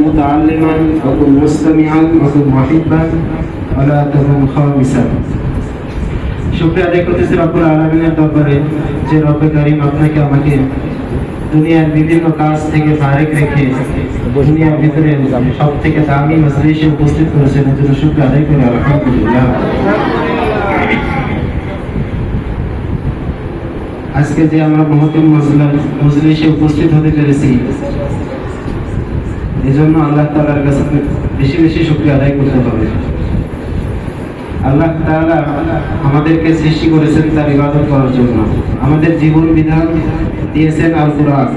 متعلما وكن مستمعا وكن محبا ولا تكن خامسا। শুকরিয়া আদায় করতেছি রব্বুল আলামিনের দরবারে যে রব্বে কারীম আপনাকে আমাকে দুনিয়ার বিভিন্ন কাজ থেকে ফারিগ রেখে দুনিয়ার ভিতরে সব থেকে দামি মজলিসে উপস্থিত করেছেন, এর জন্য শুকরিয়া আদায় করি আলহামদুলিল্লাহ। আজকে যে আমরা মহতিম মজলিসে উপস্থিত হতে পেরেছি, এজন্য আল্লাহ তাআলার কাছে বেশি বেশি শুকরিয়া আদায় করতে হবে। আল্লাহ তাআলা আমাদেরকে সৃষ্টি করেছেন তার ইবাদত করার জন্য। আমাদের জীবন বিধান দিয়েছেন আল কোরআন।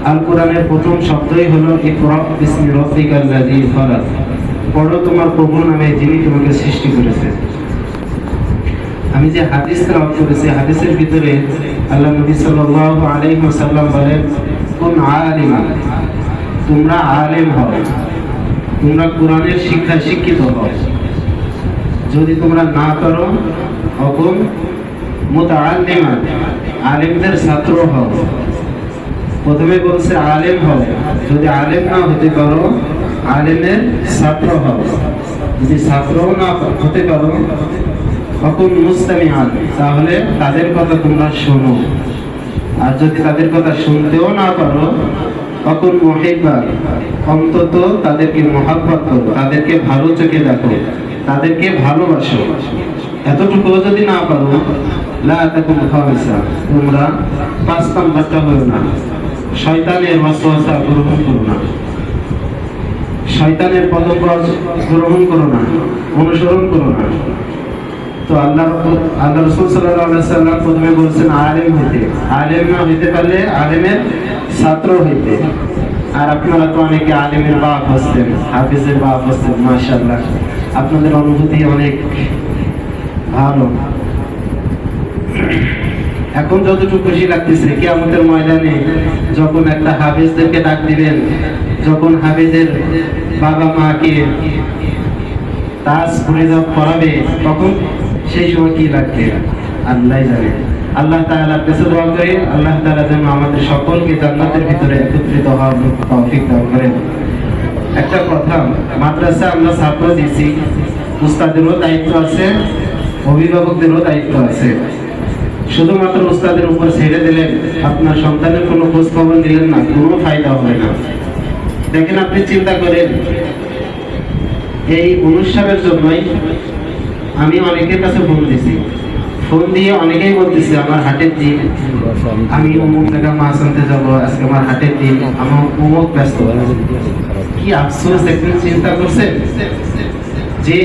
আল কোরআনের প্রথম শব্দই হলো ইকরা বিসমি রাব্বিকাল্লাযী খালাক, পড়ো তোমার প্রভুর নামে যিনি তোমাকে সৃষ্টি করেছেন। আমি যে হাদিস তেলাওয়াত করেছি, হাদিসের ভিতরে আল্লাহ নবী সাল্লাল্লাহু আলাইহি ওয়াসাল্লাম বলেন, কুন আলিমান, তোমরা আলেম হও, তোমরা কোরআনের শিক্ষায় শিক্ষিত হও। যদি তোমরা না করো তখন মুতাআল্লিমান, আলেমদের ছাত্র হও। প্রথমে বলছে আলেম হও, যদি আলেম না হতে পারো আলেমের ছাত্র হও। যদি ছাত্র না হতে পারো তখন মুস্তামিআন, তাহলে তাদের কথা তোমরা শোনো। আর যদি তাদের কথা শুনতেও না পারো তখন মুহিব্বা, অন্তত তাদেরকে মহাব্বত করো, তাদেরকে ভালো চোখে দেখো, তাদেরকে ভালোবাসো। এতটুকু যদি না পারো লা তাকুন খামিসা, তোমরা 5 নাম্বারটা হয়ো না, শয়তানের ওয়াসওয়াসা গ্রহণ করো না, শয়তানের পদব্রজ গ্রহণ করো না, অনুসরণ করো না। তো আল্লাহ রাসূল সাল্লাল্লাহু আলাইহি ওয়াসাল্লাম প্রথমে বলছেন আলেম হইতে, আলেম না হইতে পারলে আলেমের ছাত্র হইতে। আর আপনারা তো অনেকে আলেমের বাপ হচ্ছেন, হাফেজের বাপ হচ্ছেন, মাশাআল্লাহ, আপনাদের অনুভূতি অনেক ভালো। এখন যতটুকু খুশি লাগতেছে কিয়ামতের ময়দানে যখন একটা হাফেজদেরকে ডাক দিবেন, যখন হাফেজের বাবা মাকে তাজ পরিধান করাবে, তখন সেই সময় কি লাগবে আল্লাহ জানে। আল্লাহ তাআলার কাছে দোয়া করি, আল্লাহ তাআলা যেন আমাদের সকলকে জান্নাতের ভিতরে একত্রিত হওয়ার তৌফিক দান করেন। একটা কথা, মাদ্রাসা আমরা ছাত্র দিয়েছি, উস্তাদেরও দায়িত্ব আছে, অভিভাবকদেরও দায়িত্ব আছে। শুধুমাত্র উস্তাদের উপর ছেড়ে দিলেন, আপনার সন্তানের কোনো খোঁজ খবর নিলেন না, কোনো ফায়দা হবে না। দেখেন, আপনি চিন্তা করেন, এই অনুষ্ঠানের জন্যই আমি অনেকের কাছে ফোন দিছি, ফোন দিয়ে অনেকেই বলতেছে আমার হাটের দিন, আমি অমুক জায়গা মাছ আনতে যাবো, আজকে আমার হাটের দিন, আমার অমুক ব্যস্ত। কি আফসোস, একদিন চিন্তা করছেন যে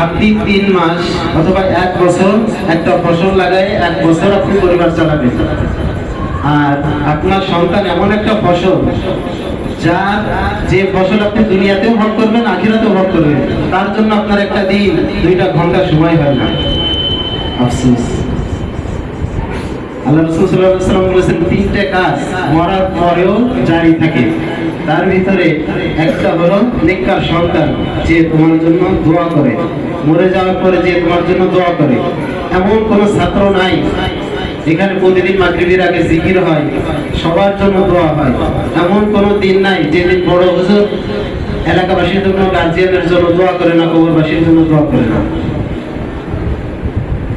আপনি 3 মাস অথবা 1 বছর একটা ফসল লাগায় 1 বছর আপনি পরিবার চালাবেন, আর আপনার সন্তান এমন একটা ফসল যে ফসল আপনি দুনিয়াতেও ভোগ করবেন, আখিরাতেও ভোগ করবেন, তার জন্য আপনার একটা দিন 2টা ঘন্টা সময় হয় না। আফসোস। আল্লাহ রাসূল সাল্লাল্লাহু আলাইহি ওয়াসাল্লাম বলেছেন 3টে কাজ মরার পরেও জারি থাকে, তার ভিতরে একটা হলো নেককার সন্তান যে তোমার জন্য দোয়া করে, মরে যাওয়ার পরে যে তোমার জন্য দোয়া করে। এমন কোনো ছাত্র নাই এখানে প্রতিদিন মাগরিবের আগে জিকির হয়, সবার জন্য দোয়া হয়। এমন কোনো দিন নাই যেদিন বড় হুজুর এলাকাবাসীর জন্য, গার্জিয়ানের জন্য দোয়া করে না, কবরবাসীর জন্য দোয়া করে না।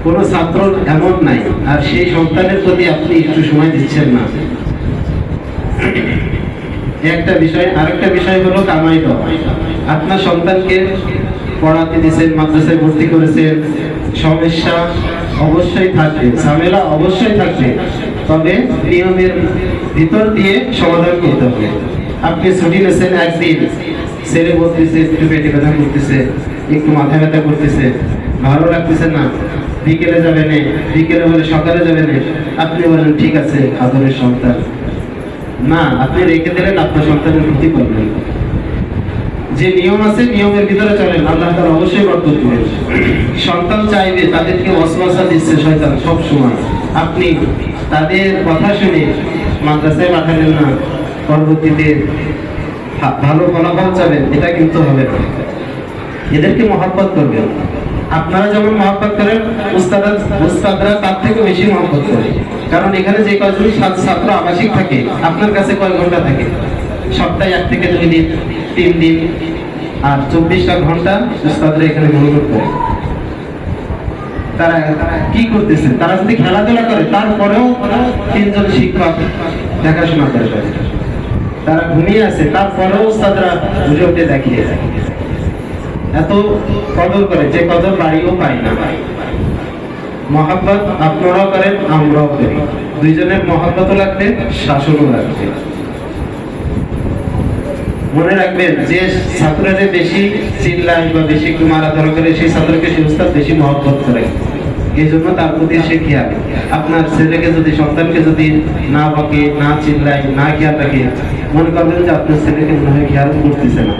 কোন ছাত্র এমন নাই, আর সেই সন্তানের প্রতি আপনি একটু সময় দিচ্ছেন না। একটা বিষয়, আরেকটা বিষয় হলো কামাই দেওয়া। আপনার সন্তানকে পড়াতে দিয়েছেন, মাদ্রাসায় ভর্তি করেছেন, সমস্যা অবশ্যই থাকবে, ঝামেলা অবশ্যই থাকবে, তবে নিয়মের ভিতর দিয়ে সমাধান করতে হবে। আপনি ছুটি নিয়েছেন একদিন, ছেলে বলতেছে একটু পেটে ব্যথা করতেছে, একটু মাথা ব্যথা করতেছে, ভালো লাগতেছে না, বিকেলে যাবে না, বিকেলে বলে সকালে যাবে না, আপনি বলেন ঠিক আছে আদরের সন্তান, না, আপনি রেখে দিলেন, আপনার সন্তানের ক্ষতি করবেন। যে নিয়ম আছে নিয়মের ভিতরে চলেন, আল্লাহ তাআলা অবশ্যই বরকত দিবেন। সন্তান চাইবে, তাদেরকে ওয়াসওয়াসা দিচ্ছে শয়তান সব সময়, আপনি তাদের কথা শুনে মাদ্রাসায় পাঠালেন না, পরবর্তীতে ভালো ফলাফল চাবেন, এটা কিন্তু হবে না। এদেরকে মহব্বত করবেন, আপনারা যেমন মহব্বত করেন উস্তাদরা তার থেকে বেশি মহব্বত করে। কারণ এখানে যে কয়জন ছাত্র আবাসিক থাকে, আপনার কাছে কয় ঘন্টা থাকে? সপ্তাহে 1 থেকে 2 দিন, 3 দিন আর 24টা ঘন্টা উস্তাদরা এখানে মনোযোগ করে। তারা কি করতেছে? তারা যদি খেলাধুলা করে তারপরেও 3 জন শিক্ষক দেখাশোনা করে। তারা ঘুমিয়ে আছে তারপরেও উস্তাদরা উঠে উঠে দেখিয়ে যায়। এত কদর করে যে কদর বাড়িও পাই না। মহাব্বত আপনারাও করেন, আমরাও করি। দুইজনের মহাব্বতও লাগবে, শাসনও লাগবে। মনে রাখবেন যে ছাত্ররা যে বেশি চিল্লায় বা বেশি একটু মারাধরা করে সেই ছাত্রকে সে উস্তাদ বেশি মহব্বত করে। এই জন্য তার প্রতি সে খেয়াল। আপনার ছেলেকে যদি, সন্তানকে যদি না বকে, না চিল্লায়, না খেয়াল রাখে, মনে করবেন যে আপনার ছেলেকে মনে হয় খেয়াল করতেছে না।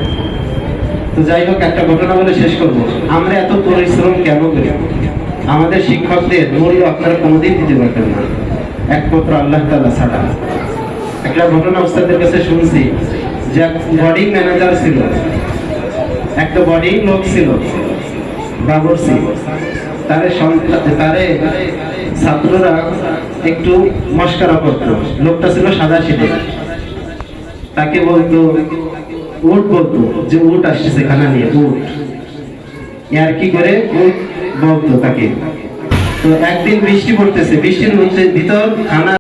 তো যাই হোক, একটা ঘটনা বলে শেষ করব। আমরা এত পরিশ্রম কেন করি? আমাদের শিক্ষকদের মূল্য আপনারা কোনোদিন দিতে পারবেন না, একমাত্র আল্লাহ তাআলা ছাড়া। একটা ঘটনা উস্তাদের কাছে শুনছি যে এক বোর্ডিং ম্যানেজার ছিল, একটা বোর্ডিং লোক ছিল, বাবরসি। তারে ছাত্ররা একটু মস্করা করত। লোকটা ছিল সাদা সিধে। তাকে বলতো উট, বলতো যে উট আসছে খানা নিয়ে, উট। আর কি করে উট বলতো তাকে। তো একদিন বৃষ্টি পড়তেছে, বৃষ্টির মধ্যে ভিতর খানা